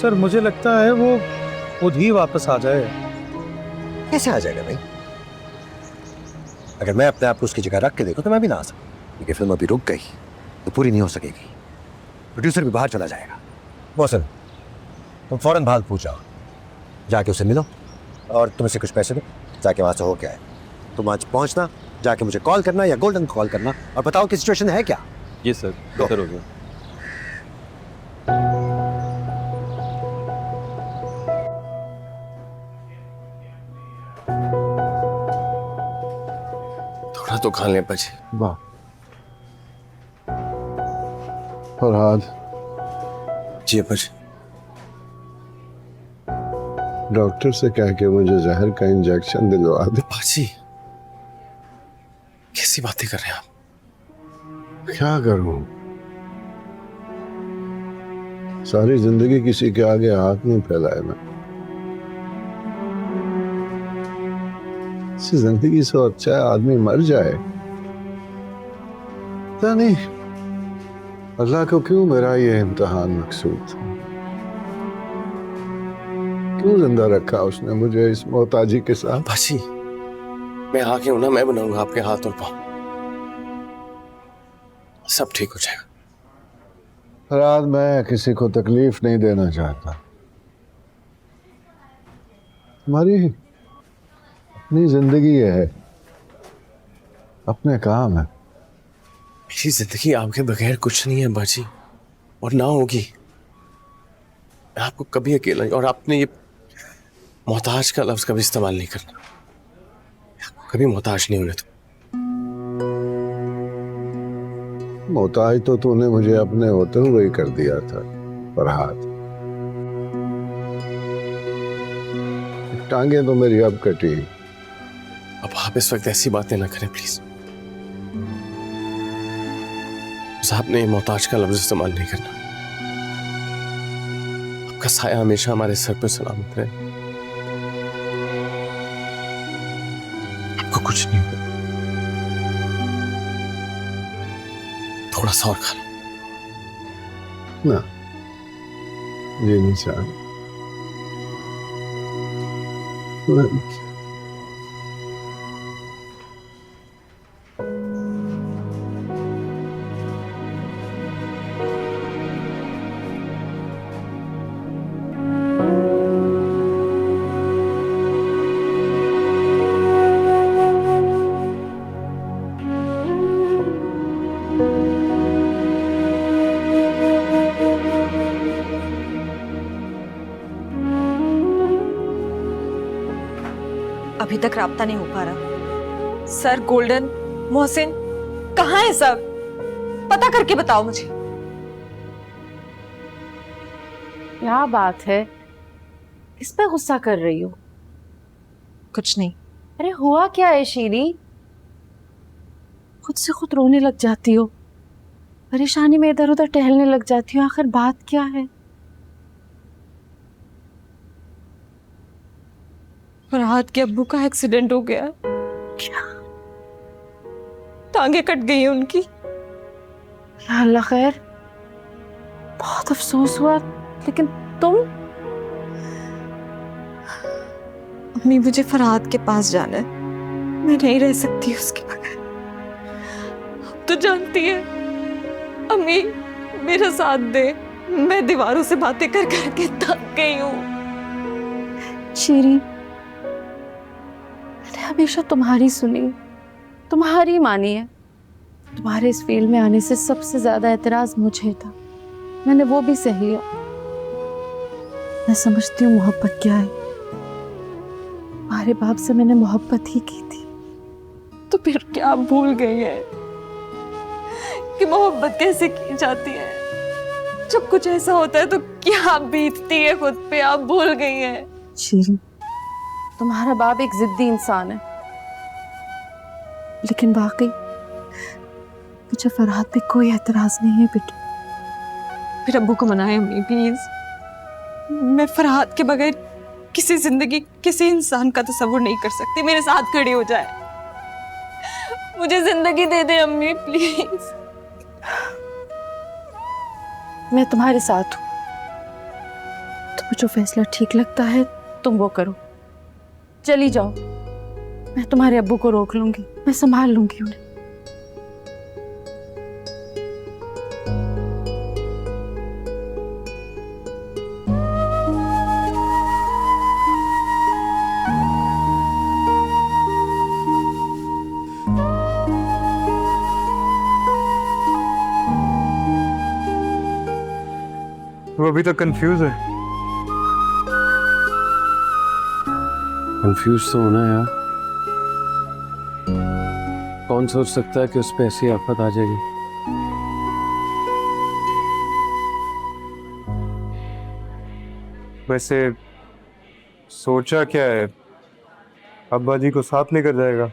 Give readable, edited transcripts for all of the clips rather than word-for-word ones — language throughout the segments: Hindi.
सर मुझे लगता है वो खुद ही वापस आ जाए। कैसे आ जाएगा भाई? अगर मैं अपने आप को उसकी जगह रख के देखूं तो मैं भी ना आ सकूं, क्योंकि फिल्म अभी रुक गई तो पूरी नहीं हो सकेगी। प्रोड्यूसर भी बाहर चला जाएगा। मौसम, तुम फौरन भाग पूछ जाओ, जाके उसे मिलो और तुम इसे कुछ पैसे दो, जाके वहां से हो क्या है। तुम आज पहुंचना, जाके मुझे कॉल करना या गोल्डन को कॉल करना और बताओ कि सिचुएशन है क्या। ये सर बेहतर हो गया। थोड़ा तो खा लें बचे। वाह फरहाद, जी बचे। डॉक्टर से कह के मुझे जहर का इंजेक्शन दिलवा दे। बाजी कैसी बातें कर रहे हैं आप? क्या करूं? सारी जिंदगी किसी के आगे हाथ नहीं फैलाए मैं। इसी जिंदगी से अच्छा है आदमी मर जाए। पता नहीं अल्लाह को क्यों मेरा ये इम्तिहान मकसूद था। क्यों जिंदा रखा उसने मुझे इस मोहताजी के साथ। बाजी मैं आके हूं ना, मैं बनाऊंगा आपके हाथ और पांव, सब ठीक हो जाएगा। फरहाद, मैं किसी को तकलीफ नहीं देना चाहता। हमारी अपनी जिंदगी है, अपने काम है। मेरी जिंदगी आपके बगैर कुछ नहीं है बाजी, और ना होगी। मैं आपको कभी अकेला नहीं, और आपने ये मोहताज का लफ्ज कभी इस्तेमाल नहीं करना। आपको कभी मोहताज नहीं होने दूंगा। मोहताज तो तूने मुझे अपने होते हुए ही कर दिया था फरहाद। टांगे तो मेरी अब कटी। अब आप इस वक्त ऐसी बातें ना करें प्लीज। आपने ये मोहताज का लफ्ज इस्तेमाल नहीं करना। आपका साया हमेशा हमारे सर पे सलामत रहे। आपको कुछ नहीं होगा। थोड़ा सा और खा लो। ना, ये नहीं चाह। अभी तक राब्ता नहीं हो पा रहा। सर, गोल्डन, मोहसिन कहाँ है सब? पता करके बताओ मुझे। क्या बात है, किस पे गुस्सा कर रही हो? कुछ नहीं। अरे हुआ क्या है शीरी? खुद से खुद रोने लग जाती हो, परेशानी में इधर उधर टहलने लग जाती हो। आखिर बात क्या है? फरहाद के अब्बू का एक्सीडेंट हो गया। क्या? टांगे कट गई हैं उनकी। या अल्लाह खैर, बहुत अफसोस हुआ। लेकिन तुम? अम्मी, मुझे फरहाद के पास जाना है। मैं नहीं रह सकती उसके बगैर। तो जानती है अम्मी, मेरा साथ दे। मैं दीवारों से बातें कर करके थक गई हूँ। शीरी, मैंने हमेशा तुम्हारी सुनी, तुम्हारी मानी है। तुम्हारे इस फील्ड में आने से सबसे ज्यादा एतराज मुझे था, मैंने वो भी सह लिया। मैं समझती हूँ मोहब्बत क्या है। तुम्हारे बाप से मैंने मोहब्बत ही की थी। तो फिर क्या भूल गई है कि मोहब्बत कैसे की जाती है? जब कुछ ऐसा होता है तो क्या बीतती है खुद पे, आप भूल गई हैं। शीरी, तुम्हारा बाप एक जिद्दी इंसान है, लेकिन वाकई मुझे फरहाद पे कोई एतराज नहीं है बेटा। फिर अब्बू को मनाए अम्मी प्लीज। मैं फरहाद के बगैर किसी जिंदगी, किसी इंसान का तस्वुर नहीं कर सकती। मेरे साथ खड़ी हो जाए, मुझे जिंदगी दे दे अम्मी प्लीज। मैं तुम्हारे साथ हूं, तुम्हें जो फैसला ठीक लगता है तुम वो करो, चली जाओ। मैं तुम्हारे अब्बू को रोक लूंगी, मैं संभाल लूंगी उन्हें। वो अभी तक कंफ्यूज है। कंफ्यूज तो होना यार, कौन सोच सकता है कि उस पे ऐसी आफत आ जाएगी। वैसे सोचा क्या है? अब्बा जी को साथ लेकर जाएगा?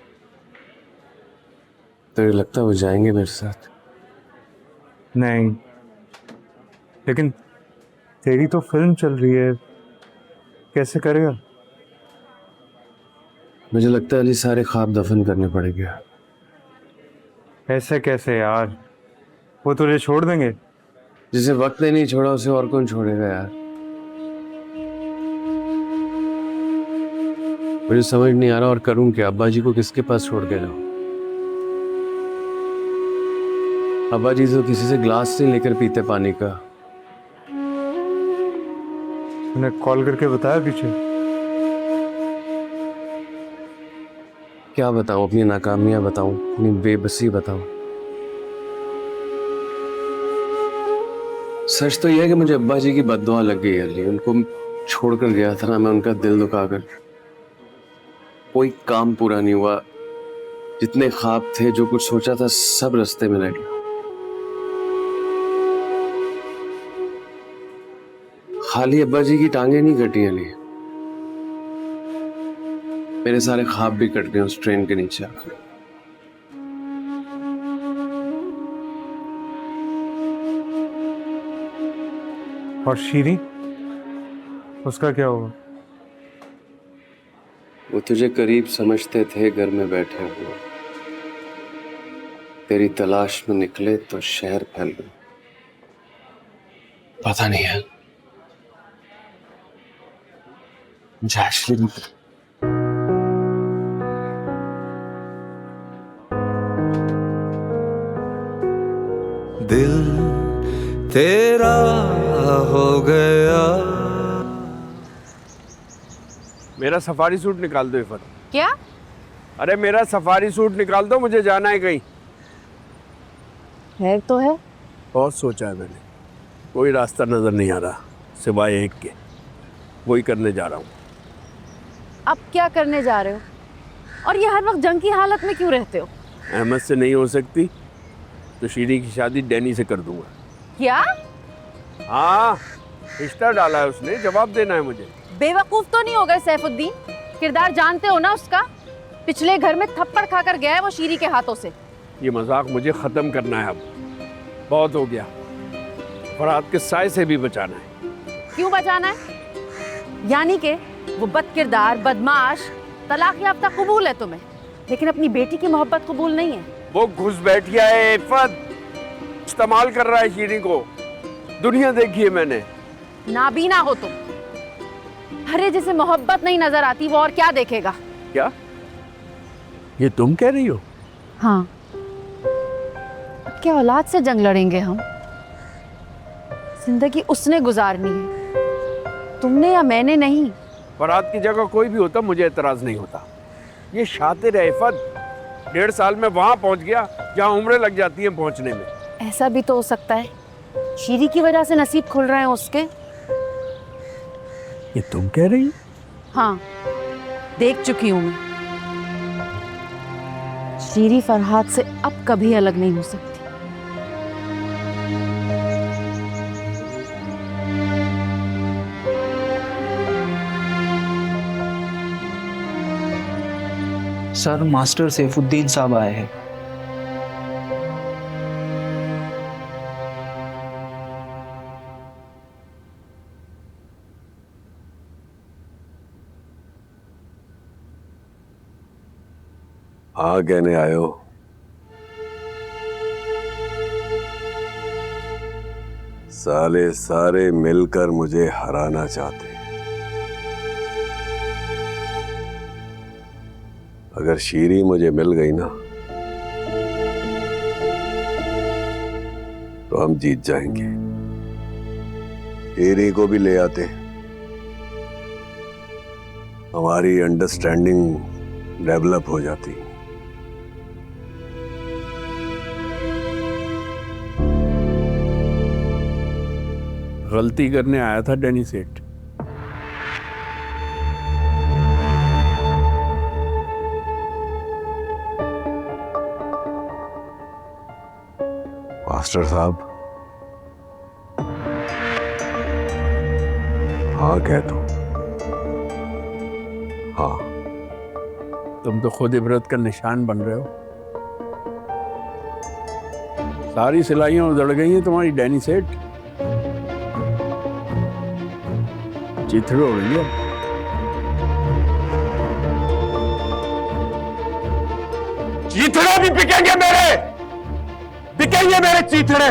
तो लगता है वो जाएंगे मेरे साथ। नहीं, लेकिन तेरी तो फिल्म चल रही है, कैसे करेगा? मुझे लगता है अली सारे ख्वाब दफन करने पड़ेंगे। ऐसे कैसे यार, वो तुझे छोड़ देंगे? जिसे वक्त ने नहीं छोड़ा उसे और कौन छोड़ेगा यार। मुझे समझ नहीं आ रहा और करूं क्या। अब्बा जी को किसके पास छोड़ के जाऊं? अब्बा जी तो किसी से ग्लास नहीं लेकर पीते पानी का। उन्हें कॉल करके बताया पीछे? क्या बताऊं, अपनी नाकामियां बताऊं, अपनी बेबसी बताऊं? सच तो यह है कि मुझे अब्बा जी की बद्दुआ लग गई अली। उनको छोड़कर गया था ना मैं, उनका दिल दुखाकर। कोई काम पूरा नहीं हुआ। जितने ख्वाब थे, जो कुछ सोचा था, सब रास्ते में रह गया। खाली अब्बा जी की टांगे नहीं कटी अली, मेरे सारे ख्वाब भी कट गए उस ट्रेन के नीचे आकर। और शीरी, उसका क्या होगा? वो तुझे करीब समझते थे घर में बैठे हुए, तेरी तलाश में निकले तो शहर फैल गए। पता नहीं है मुझे एक्चुअली दिल तेरा हो गया। मेरा सफारी सूट निकाल दो इफत। क्या? अरे मेरा सफारी सूट निकाल दो, मुझे जाना है कहीं। है तो है। बहुत सोचा है मैंने, कोई रास्ता नजर नहीं आ रहा सिवाय एक के। वही करने जा रहा हूँ। अब क्या करने जा रहे हो? और ये हर वक्त जंग की हालत में क्यों रहते हो? अहमद से नहीं हो सकती तो शीरी की शादी डैनी से कर दूंगा। क्या? हाँ, रिश्ता डाला है उसने, जवाब देना है मुझे। बेवकूफ तो नहीं हो गए सैफुद्दीन? किरदार जानते हो ना उसका? पिछले घर में थप्पड़ खाकर गया है वो शीरी के हाथों से। ये मजाक मुझे खत्म करना है अब, बहुत हो गया। फरहाद के साय से भी बचाना है। क्यों बचाना है? यानी कि वो बदकिरदार, बदमाश, तलाक याफ्ता कबूल है तुम्हें, लेकिन अपनी बेटी की मोहब्बत कबूल नहीं है। वो घुस बैठ गया है इफ़त, इस्तेमाल कर रहा है शीरी को। दुनिया देखी है मैंने। नाबीना हो तुम। अरे जिसे मोहब्बत नहीं नजर आती वो और क्या देखेगा? क्या ये तुम कह रही हो? हाँ, अब क्या औलाद से जंग लड़ेंगे हम? जिंदगी उसने गुजारनी है, तुमने या मैंने नहीं। फरहाद की जगह कोई भी होता मुझे एतराज नहीं होता। ये शातिर है इफ़त, 1.5 साल में वहां पहुंच गया जहां उम्रें लग जाती हैं पहुंचने में। ऐसा भी तो हो सकता है शीरी की वजह से नसीब खुल रहे हैं उसके। ये तुम कह रही हो? हाँ, देख चुकी हूं मैं। शीरी फरहाद से अब कभी अलग नहीं हो सकती। सर, मास्टर सैफुद्दीन साहब आए हैं। हाँ, कहने आए हो? साले सारे मिलकर मुझे हराना चाहते हैं। अगर शीरी मुझे मिल गई ना तो हम जीत जाएंगे। शीरी को भी ले आते, हमारी अंडरस्टैंडिंग डेवलप हो जाती। गलती करने आया था डैनी सेठ। मास्टर साहब, हाँ कह दो। हाँ, तुम तो खुद इबरत का निशान बन रहे हो। सारी सिलाइयां उधड़ गई हैं तुम्हारी डैनी सेठ। चिथड़े उड़ गए। चीथड़े भी बिकेंगे मेरे, बिकेंगे मेरे चीथड़े।